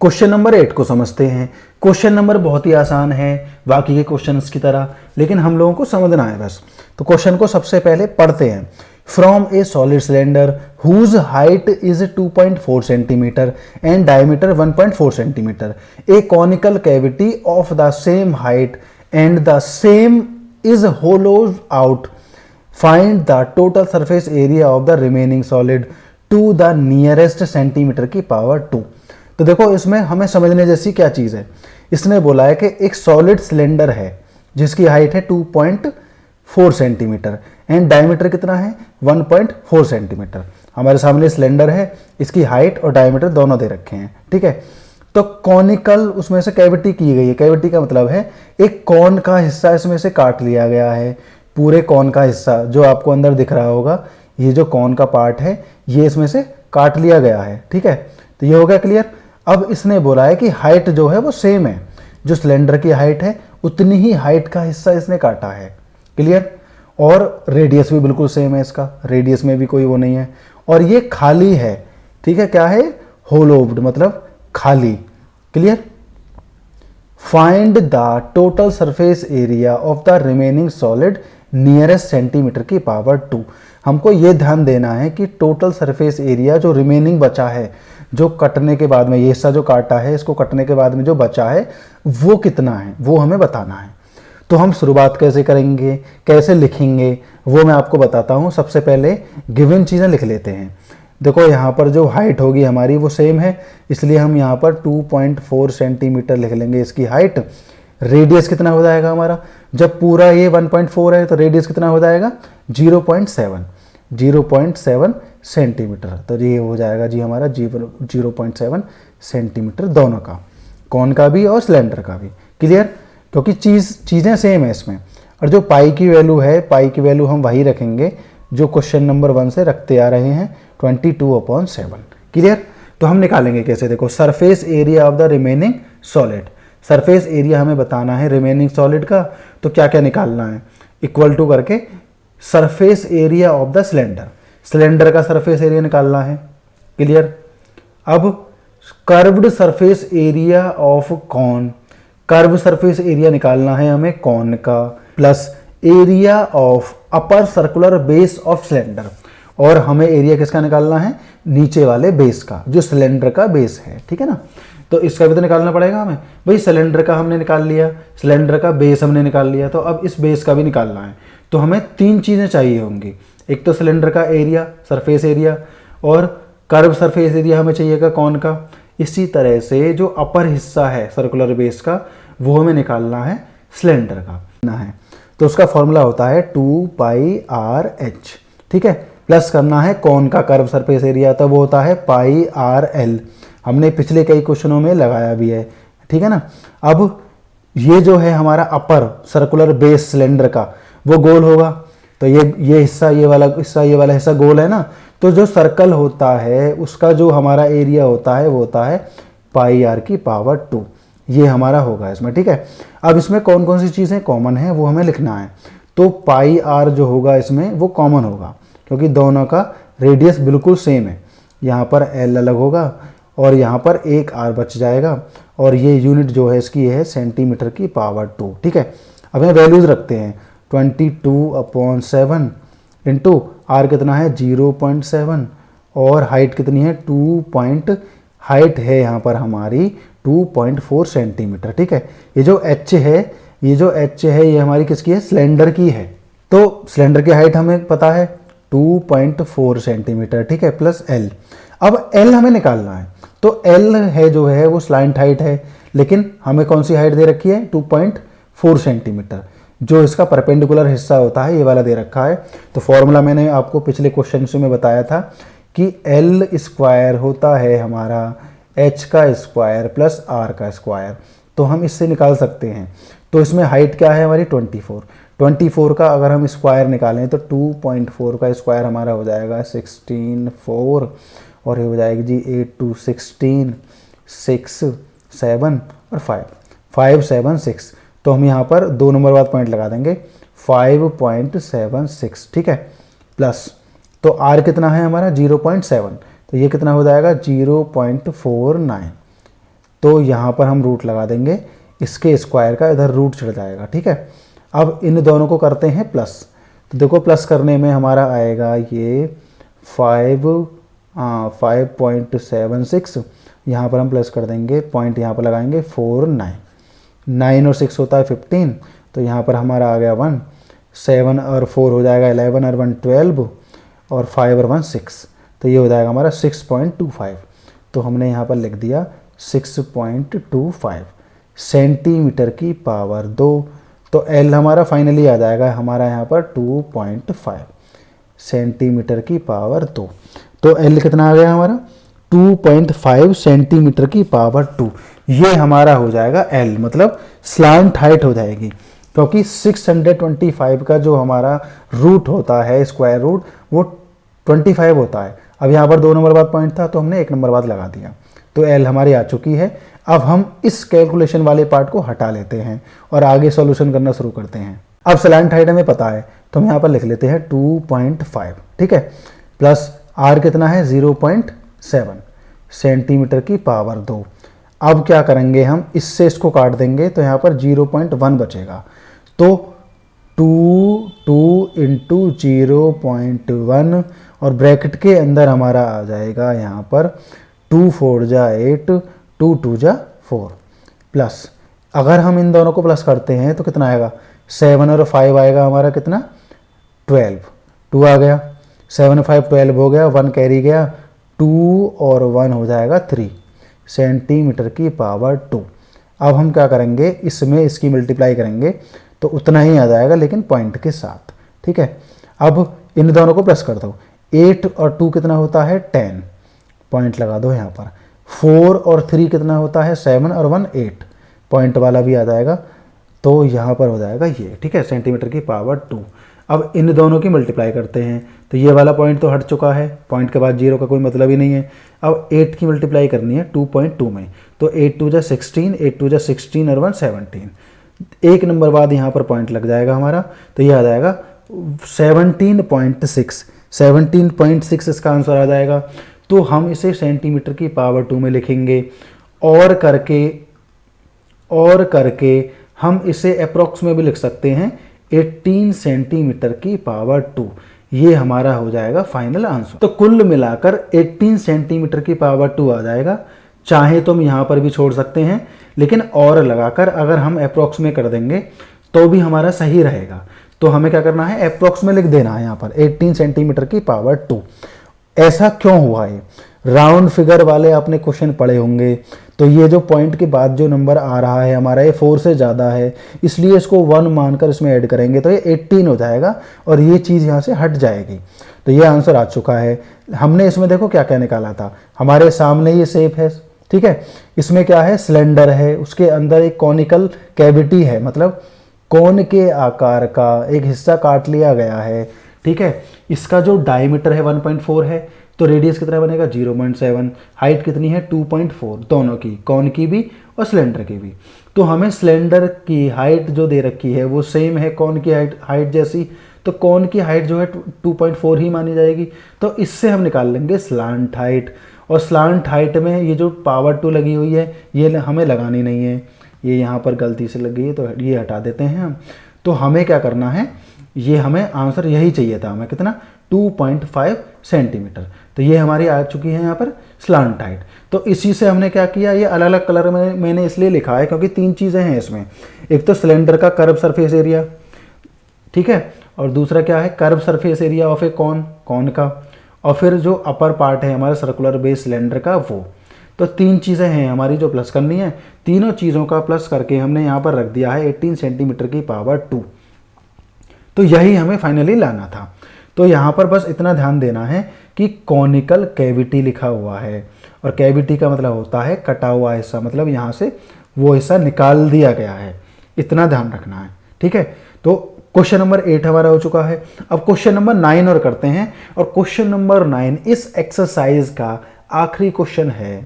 Question number 8 को समझते हैं। क्वेश्चन नंबर बहुत ही आसान है बाकी के क्वेश्चंस की तरह, लेकिन हम लोगों को समझना है बस। तो क्वेश्चन को सबसे पहले पढ़ते हैं। From a solid cylinder whose height is 2.4 centimetre and diameter 1.4 centimetre, a conical cavity of the same height and the same is hollowed out, find the total surface area of the remaining solid to the nearest centimetre की power 2। तो देखो इसमें हमें समझने जैसी क्या चीज़ है। इसने बोला है कि एक सॉलिड सिलेंडर है जिसकी हाइट है 2.4 सेंटीमीटर एंड डायमीटर कितना है 1.4 सेंटीमीटर। हमारे सामने सिलेंडर है, इसकी हाइट और डायमीटर दोनों दे रखे हैं, ठीक है। तो कॉनिकल उसमें से कैविटी की गई है। कैविटी का मतलब है एक कॉन का हिस्सा इसमें से काट लिया गया है। पूरे कॉन का हिस्सा जो आपको अंदर दिख रहा होगा, ये जो कॉन का पार्ट है ये इसमें से काट लिया गया है, ठीक है। तो ये हो गया क्लियर। अब इसने बोला है कि हाइट जो है वो सेम है, जो सिलेंडर की हाइट है उतनी ही हाइट का हिस्सा इसने काटा है, क्लियर। और रेडियस भी बिल्कुल सेम है इसका, रेडियस में भी कोई वो नहीं है। और ये खाली है, ठीक है। क्या है? होलोव्ड मतलब खाली, clear. Find the total surface area of the remaining solid nearest centimetre की पावर 2। हमको ये ध्यान देना है कि टोटल सरफेस एरिया जो रिमेनिंग बचा है, जो कटने के बाद में ये हिस्सा जो काटा है, इसको कटने के बाद में जो बचा है वो कितना है, वो हमें बताना है। तो हम शुरुआत कैसे करेंगे, कैसे लिखेंगे, वो मैं आपको बताता हूँ। सबसे पहले गिवन चीज़ें लिख लेते हैं। देखो यहाँ पर जो हाइट होगी हमारी वो सेम है, इसलिए हम यहाँ पर 2.4 सेंटीमीटर लिख लेंगे इसकी हाइट। रेडियस कितना हो जाएगा हमारा, जब पूरा ये 1.4 है तो रेडियस कितना हो जाएगा 0.7 सेंटीमीटर। तो ये हो जाएगा जी हमारा 0.7 सेंटीमीटर, दोनों का, कॉन का भी और सिलेंडर का भी, क्लियर। क्योंकि चीज़ें सेम है इसमें। और जो पाई की वैल्यू है, पाई की वैल्यू हम वही रखेंगे जो क्वेश्चन नंबर 1 से रखते आ रहे हैं, 22/7, क्लियर। तो हम निकालेंगे कैसे, देखो surface area of the remaining solid. Surface area हमें बताना है रिमेनिंग सॉलिड का, तो क्या क्या निकालना है, इक्वल टू करके surface area of the cylinder, cylinder का सरफेस एरिया निकालना है, क्लियर। अब curved surface area of cone, curve surface area निकालना है हमें कॉन का, plus area of upper circular base of cylinder. और हमें एरिया किसका निकालना है, नीचे वाले बेस का, जो सिलेंडर का बेस है, ठीक है ना। तो इसका भी तो निकालना पड़ेगा हमें। भाई सिलेंडर का हमने निकाल लिया, सिलेंडर का बेस हमने निकाल लिया, तो अब इस बेस का भी निकालना है। तो हमें 3 चीज़ें चाहिए होंगी, एक तो सिलेंडर का एरिया, सरफेस एरिया, और कर्व सरफेस एरिया हमें चाहिएगा कॉन का। इसी तरह से जो अपर हिस्सा है सर्कुलर बेस का, वो हमें निकालना है सिलेंडर का ना है। तो उसका फॉर्मूला होता है 2πRh, ठीक है। प्लस करना है कॉन का कर्व सरफेस एरिया, तो वो होता है πRl। हमने पिछले कई क्वेश्चनों में लगाया भी है, ठीक है ना। अब ये जो है हमारा अपर सर्कुलर बेस सिलेंडर का, वो गोल होगा। तो ये हिस्सा, ये वाला हिस्सा गोल है ना। तो जो सर्कल होता है उसका जो हमारा एरिया होता है वो होता है πr⁴ ये हमारा होगा इसमें, ठीक है। अब इसमें कौन कौन सी चीज़ें कॉमन है वो हमें लिखना है। तो πr जो होगा इसमें वो कॉमन होगा, क्योंकि दोनों का रेडियस बिल्कुल सेम है। यहाँ पर l अलग होगा और यहाँ पर एक r बच जाएगा, और ये यूनिट जो है इसकी है सेंटीमीटर की पावर 2, ठीक है। अब हम वैल्यूज़ रखते हैं, 22/7 इंटू r कितना है 0.7, और हाइट कितनी है हाइट है यहाँ पर हमारी 2.4 सेंटीमीटर, ठीक है। ये जो h है ये हमारी किसकी है, सिलेंडर की है। तो सिलेंडर की हाइट हमें पता है 2.4 सेंटीमीटर, ठीक है, प्लस l। अब l हमें निकालना है। तो l है जो है वो स्लाइंट हाइट है, लेकिन हमें कौन सी हाइट दे रखी है 2.4 सेंटीमीटर। जो इसका परपेंडिकुलर हिस्सा होता है ये वाला दे रखा है। तो फॉर्मूला मैंने आपको पिछले क्वेश्चन में बताया था कि l स्क्वायर होता है हमारा h का स्क्वायर प्लस r का स्क्वायर। तो हम इससे निकाल सकते हैं। तो इसमें हाइट क्या है हमारी 24 का अगर हम स्क्वायर निकालें तो 2.4 का स्क्वायर हमारा हो जाएगा 16/4, और ये हो जाएगी जी 8 2 16, 6 7 और 5 7 6। तो हम यहाँ पर 2 नंबर बाद पॉइंट लगा देंगे 5.76, ठीक है, प्लस तो r कितना है हमारा 0.7, तो ये कितना हो जाएगा 0.49। तो यहाँ पर हम रूट लगा देंगे, इसके स्क्वायर का इधर रूट चढ़ जाएगा, ठीक है। अब इन दोनों को करते हैं प्लस, तो देखो प्लस करने में हमारा आएगा ये 5.76, यहाँ पर हम प्लस कर देंगे, पॉइंट यहाँ पर लगाएंगे 4 9 और 6 होता है 15, तो यहाँ पर हमारा आ गया 1, 7 और 4 हो जाएगा 11 और 1 12 और 5 और 1 6, तो ये हो जाएगा हमारा 6.25। तो हमने यहाँ पर लिख दिया 6.25 सेंटीमीटर की पावर 2। तो एल हमारा फाइनली आ जाएगा हमारा यहाँ पर 2.5 सेंटीमीटर की पावर 2। तो एल कितना आ गया हमारा 2.5 सेंटीमीटर की पावर 2। ये हमारा हो जाएगा एल, मतलब स्लांट हाइट हो जाएगी, क्योंकि 625 का जो हमारा रूट होता है स्क्वायर रूट वो 25 होता है। अब यहाँ पर 2 नंबर बाद पॉइंट था तो हमने 1 नंबर बाद लगा दिया, तो एल हमारी आ चुकी है। अब हम इस कैलकुलेशन वाले पार्ट को हटा लेते हैं और आगे सॉल्यूशन करना शुरू करते हैं। अब स्लैंट हाइट हमें पता है तो हम यहाँ पर लिख लेते हैं 2.5, ठीक है, प्लस आर कितना है 0.7 सेंटीमीटर की पावर 2। अब क्या करेंगे हम, इससे इसको काट देंगे तो यहाँ पर 0.1 बचेगा, तो 2 इंटू 0.1 और ब्रैकेट के अंदर हमारा आ जाएगा यहाँ पर 2 4 जा 8, 2 2 जा 4, प्लस अगर हम इन दोनों को प्लस करते हैं तो कितना आएगा 7 और 5 आएगा हमारा कितना 12, 2 आ गया, 7 और 5 12 हो गया, 1 कैरी गया, 2 और 1 हो जाएगा 3 सेंटीमीटर की पावर 2। अब हम क्या करेंगे, इसमें इसकी मल्टीप्लाई करेंगे तो उतना ही आ जाएगा लेकिन पॉइंट के साथ, ठीक है। अब इन दोनों को प्लस कर दो, 8 और 2 कितना होता है 10, पॉइंट लगा दो यहाँ पर, 4 और 3 कितना होता है 7 और 1 8, पॉइंट वाला भी आ जाएगा, तो यहाँ पर हो जाएगा ये, ठीक है, सेंटीमीटर की पावर 2। अब इन दोनों की मल्टीप्लाई करते हैं तो ये वाला पॉइंट तो हट चुका है, पॉइंट के बाद 0 का कोई मतलब ही नहीं है। अब 8 की मल्टीप्लाई करनी है 2.2 में, तो 8 2 जा 16, 8 2 जा 16 और 1 17, 1 नंबर बाद यहाँ पर पॉइंट लग जाएगा हमारा, तो ये आ जाएगा 17.6, 17.6 इसका आंसर आ जाएगा। तो हम इसे सेंटीमीटर की पावर 2 में लिखेंगे और करके हम इसे अप्रॉक्स में भी लिख सकते हैं 18 सेंटीमीटर की पावर 2। ये हमारा हो जाएगा फाइनल आंसर। तो कुल मिलाकर 18 सेंटीमीटर की पावर 2 आ जाएगा। चाहे तो हम यहाँ पर भी छोड़ सकते हैं, लेकिन और लगाकर अगर हम अप्रॉक्स में कर देंगे तो भी हमारा सही रहेगा। तो हमें क्या करना है, अप्रॉक्स में लिख देना है यहाँ पर 18 सेंटीमीटर की पावर 2। ऐसा क्यों हुआ है, राउंड फिगर वाले आपने क्वेश्चन पढ़े होंगे, तो ये जो पॉइंट के बाद जो नंबर आ रहा है हमारा ये 4 से ज़्यादा है, इसलिए इसको 1 मानकर इसमें ऐड करेंगे तो ये 18 हो जाएगा और ये चीज़ यहाँ से हट जाएगी। तो ये आंसर आ चुका है। हमने इसमें देखो क्या क्या निकाला था, हमारे सामने ये शेप है, ठीक है, इसमें क्या है सिलेंडर है, उसके अंदर एक कॉनिकल कैविटी है, मतलब कोन के आकार का एक हिस्सा काट लिया गया है, ठीक है। इसका जो डायमीटर है 1.4 है, तो रेडियस कितना बनेगा 0.7, हाइट कितनी है 2.4, दोनों की, कॉन की भी और सिलेंडर की भी। तो हमें सिलेंडर की हाइट जो दे रखी है वो सेम है कॉन की हाइट जैसी, तो कॉन की हाइट जो है 2.4 ही मानी जाएगी। तो इससे हम निकाल लेंगे स्लांट हाइट, और स्लांट हाइट में ये जो पावर 2 लगी हुई है ये हमें लगानी नहीं है, ये यहाँ पर गलती से लग गई है तो ये हटा देते हैं हम। तो हमें क्या करना है, ये हमें आंसर यही चाहिए था, हमें कितना 2.5 सेंटीमीटर। तो ये हमारी आ चुकी है यहाँ पर स्लांट हाइट। तो इसी से हमने क्या किया, ये अलग अलग कलर में मैंने इसलिए लिखा है क्योंकि 3 चीज़ें हैं इसमें, एक तो सिलेंडर का कर्व सरफेस एरिया, ठीक है, और दूसरा क्या है curve surface area of a cone का, और फिर जो अपर पार्ट है हमारा सर्कुलर बेस सिलेंडर का वो। तो 3 चीज़ें हैं हमारी जो प्लस करनी है, तीनों चीज़ों का प्लस करके हमने यहाँ पर रख दिया है 18 सेंटीमीटर की पावर 2। तो यही हमें फाइनली लाना था। तो यहाँ पर बस इतना ध्यान देना है कि कॉनिकल कैविटी लिखा हुआ है, और कैविटी का मतलब होता है कटा हुआ हिस्सा, मतलब यहाँ से वो हिस्सा निकाल दिया गया है, इतना ध्यान रखना है, ठीक है। तो क्वेश्चन नंबर 8 हमारा हो चुका है। अब क्वेश्चन नंबर 9 और करते हैं, और क्वेश्चन नंबर 9 इस एक्सरसाइज का आखिरी क्वेश्चन है।